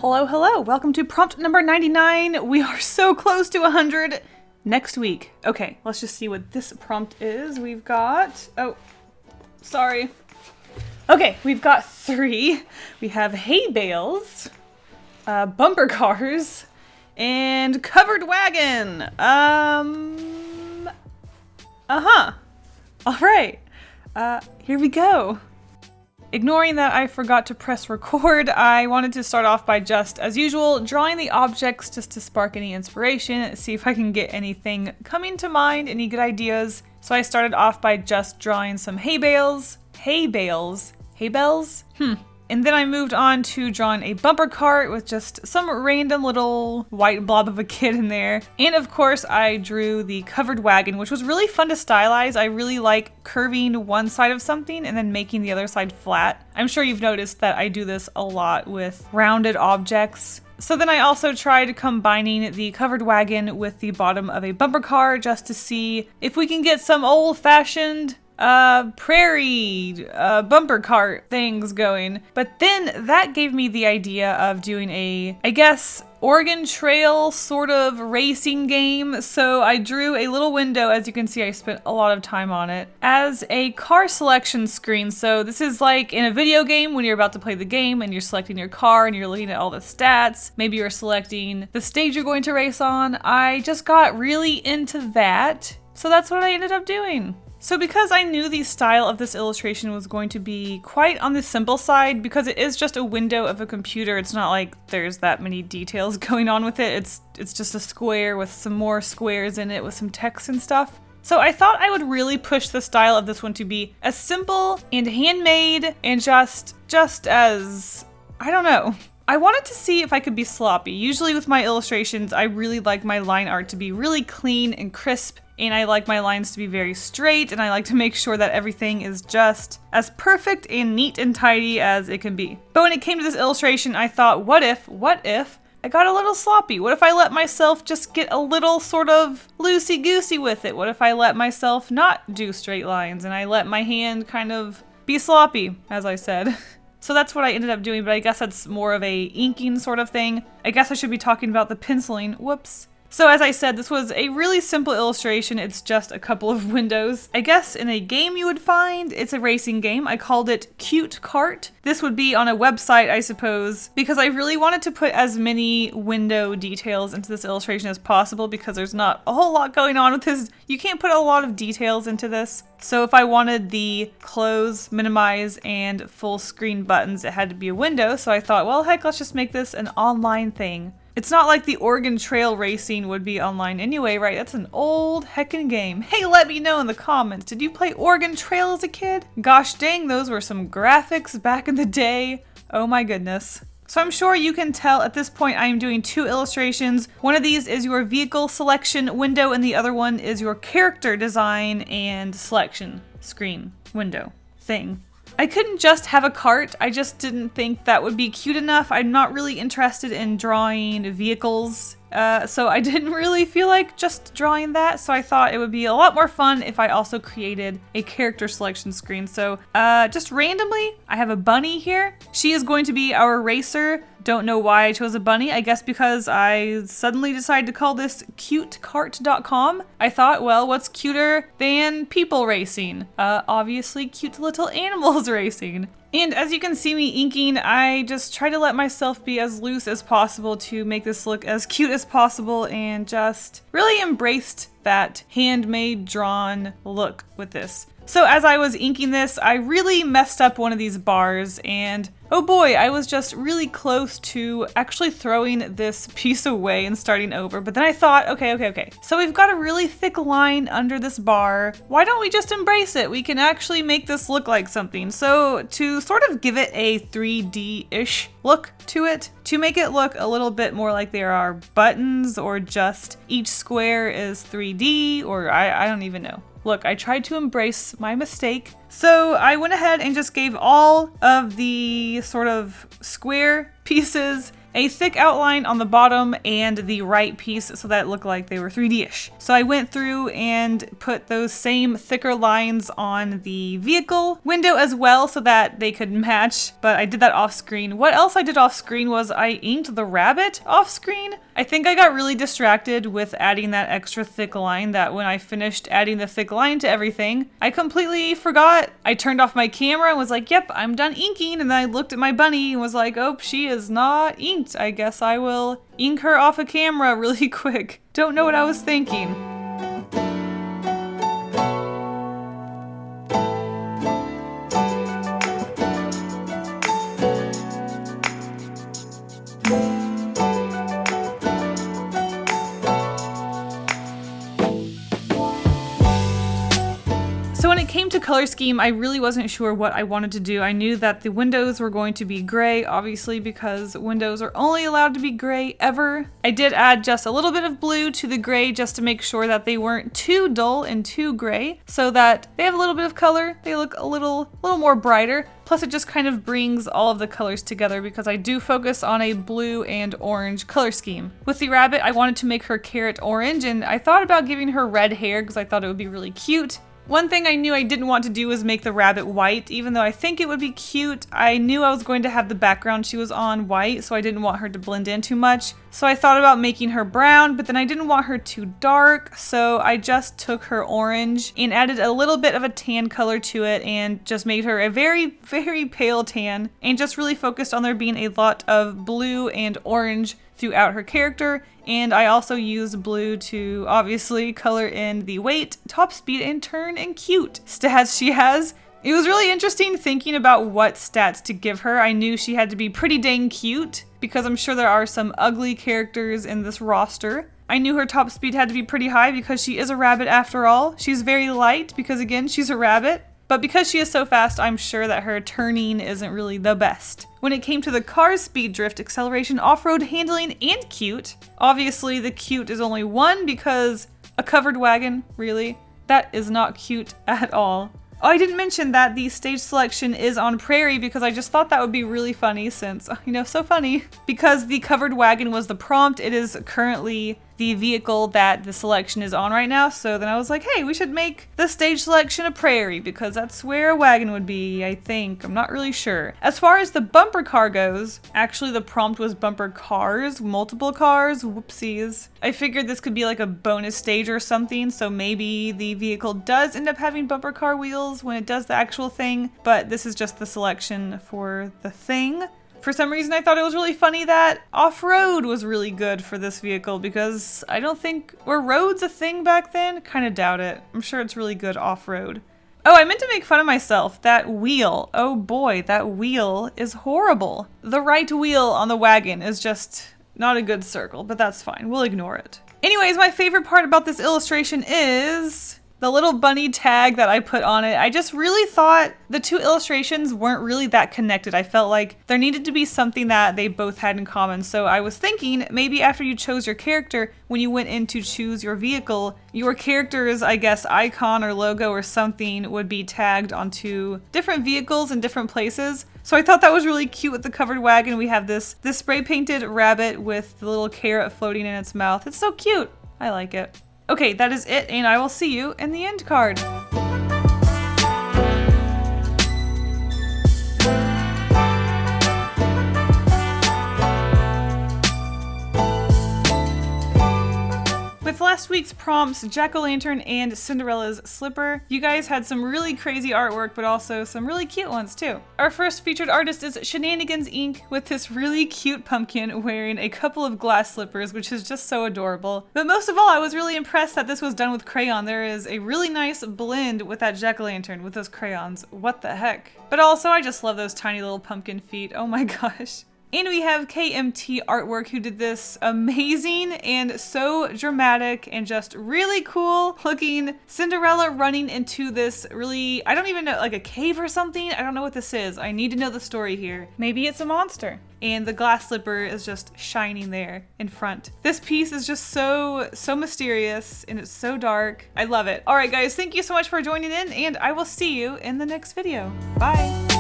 Hello, hello. Welcome to prompt number 99. We are so close to 100 next week. Okay, let's just see what this prompt is. We've got, sorry. Okay, we've got 3. We have hay bales, bumper cars, and covered wagon. All right. Here we go. Ignoring that I forgot to press record, I wanted to start off by just, as usual, drawing the objects just to spark any inspiration, see if I can get anything coming to mind, any good ideas. So I started off by just drawing some hay bales, and then I moved on to drawing a bumper cart with just some random little white blob of a kid in there. And of course, I drew the covered wagon, which was really fun to stylize. I really like curving one side of something and then making the other side flat. I'm sure you've noticed that I do this a lot with rounded objects. So then I also tried combining the covered wagon with the bottom of a bumper car just to see if we can get some old-fashioned prairie bumper cart things going. But then that gave me the idea of doing a, I guess, Oregon Trail sort of racing game. So I drew a little window, as you can see I spent a lot of time on it, as a car selection screen. So this is like in a video game when you're about to play the game and you're selecting your car and you're looking at all the stats. Maybe you're selecting the stage you're going to race on. I just got really into that. So that's what I ended up doing. So because I knew the style of this illustration was going to be quite on the simple side, because it is just a window of a computer, it's not like there's that many details going on with it. It's just a square with some more squares in it with some text and stuff. So I thought I would really push the style of this one to be as simple and handmade and just as, I don't know. I wanted to see if I could be sloppy. Usually with my illustrations, I really like my line art to be really clean and crisp, and I like my lines to be very straight, and I like to make sure that everything is just as perfect and neat and tidy as it can be. But when it came to this illustration, I thought, what if I got a little sloppy? What if I let myself just get a little sort of loosey-goosey with it? What if I let myself not do straight lines and I let my hand kind of be sloppy, as I said? So that's what I ended up doing, but I guess that's more of a inking sort of thing. I guess I should be talking about the penciling. Whoops. So as I said, this was a really simple illustration. It's just a couple of windows. I guess in a game you would find, it's a racing game. I called it Cute Cart. This would be on a website, I suppose, because I really wanted to put as many window details into this illustration as possible because there's not a whole lot going on with this. You can't put a lot of details into this. So if I wanted the close, minimize, and full screen buttons, it had to be a window. So I thought, well, heck, let's just make this an online thing. It's not like the Oregon Trail racing would be online anyway, right? That's an old heckin' game. Hey, let me know in the comments. Did you play Oregon Trail as a kid? Gosh dang, those were some graphics back in the day. Oh my goodness. So I'm sure you can tell at this point I am doing 2 illustrations. One of these is your vehicle selection window and the other one is your character design and selection screen window thing. I couldn't just have a cart. I just didn't think that would be cute enough. I'm not really interested in drawing vehicles, so I didn't really feel like just drawing that. So I thought it would be a lot more fun if I also created a character selection screen. So just randomly, I have a bunny here. She is going to be our racer. Don't know why I chose a bunny. I guess because I suddenly decided to call this cutecart.com. I thought, well, what's cuter than people racing? Obviously cute little animals racing. And as you can see me inking, I just try to let myself be as loose as possible to make this look as cute as possible and just really embraced that handmade drawn look with this. So as I was inking this, I really messed up one of these bars and oh boy, I was just really close to actually throwing this piece away and starting over. But then I thought, okay. So we've got a really thick line under this bar. Why don't we just embrace it? We can actually make this look like something. So to sort of give it a 3D-ish look to it, to make it look a little bit more like there are buttons or just each square is 3D or I don't even know. Look, I tried to embrace my mistake. So I went ahead and just gave all of the sort of square pieces a thick outline on the bottom and the right piece so that it looked like they were 3D-ish. So I went through and put those same thicker lines on the vehicle window as well so that they could match, but I did that off screen. What else I did off screen was I inked the rabbit off screen. I think I got really distracted with adding that extra thick line that when I finished adding the thick line to everything, I completely forgot. I turned off my camera and was like, yep, I'm done inking. And then I looked at my bunny and was like, oh, she is not inked. I guess I will ink her off a camera really quick. Don't know what I was thinking. So when it came to color scheme, I really wasn't sure what I wanted to do. I knew that the windows were going to be gray, obviously, because windows are only allowed to be gray ever. I did add just a little bit of blue to the gray just to make sure that they weren't too dull and too gray, so that they have a little bit of color. They look a little more brighter. Plus it just kind of brings all of the colors together because I do focus on a blue and orange color scheme. With the rabbit, I wanted to make her carrot orange, and I thought about giving her red hair because I thought it would be really cute. One thing I knew I didn't want to do was make the rabbit white, even though I think it would be cute. I knew I was going to have the background she was on white, so I didn't want her to blend in too much. So I thought about making her brown, but then I didn't want her too dark, so I just took her orange and added a little bit of a tan color to it and just made her a very, very pale tan, and just really focused on there being a lot of blue and orange throughout her character. And I also used blue to obviously color in the weight, top speed, and turn and cute stats she has. It was really interesting thinking about what stats to give her. I knew she had to be pretty dang cute because I'm sure there are some ugly characters in this roster. I knew her top speed had to be pretty high because she is a rabbit after all. She's very light because again, she's a rabbit. But because she is so fast, I'm sure that her turning isn't really the best. When it came to the car's speed, drift, acceleration, off-road handling, and cute, obviously the cute is only one because a covered wagon, really? That is not cute at all. Oh, I didn't mention that the stage selection is on prairie because I just thought that would be really funny since, you know, so funny. Because the covered wagon was the prompt, it is currently the vehicle that the selection is on right now. So then I was like, hey, we should make the stage selection a prairie because that's where a wagon would be, I think. I'm not really sure. As far as the bumper car goes, actually the prompt was bumper cars, multiple cars, whoopsies. I figured this could be like a bonus stage or something, so maybe the vehicle does end up having bumper car wheels when it does the actual thing, but this is just the selection for the thing. For some reason, I thought it was really funny that off-road was really good for this vehicle because I don't think, were roads a thing back then? Kind of doubt it. I'm sure it's really good off-road. Oh, I meant to make fun of myself. That wheel, oh boy, that wheel is horrible. The right wheel on the wagon is just not a good circle, but that's fine. We'll ignore it. Anyways, my favorite part about this illustration is the little bunny tag that I put on it. I just really thought the two illustrations weren't really that connected. I felt like there needed to be something that they both had in common. So I was thinking maybe after you chose your character, when you went in to choose your vehicle, your character's, I guess, icon or logo or something would be tagged onto different vehicles in different places. So I thought that was really cute with the covered wagon. We have this spray painted rabbit with the little carrot floating in its mouth. It's so cute. I like it. Okay, that is it, and I will see you in the end card. With last week's prompts, Jack-o'-lantern and Cinderella's slipper, you guys had some really crazy artwork, but also some really cute ones too. Our first featured artist is Shenanigans Inc. with this really cute pumpkin wearing a couple of glass slippers, which is just so adorable. But most of all, I was really impressed that this was done with crayon. There is a really nice blend with that jack-o'-lantern with those crayons. What the heck? But also, I just love those tiny little pumpkin feet. Oh my gosh. And we have KMT Artwork who did this amazing and so dramatic and just really cool looking Cinderella running into this really, I don't even know, like a cave or something? I don't know what this is. I need to know the story here. Maybe it's a monster. And the glass slipper is just shining there in front. This piece is just so mysterious and it's so dark. I love it. All right, guys, thank you so much for joining in and I will see you in the next video. Bye.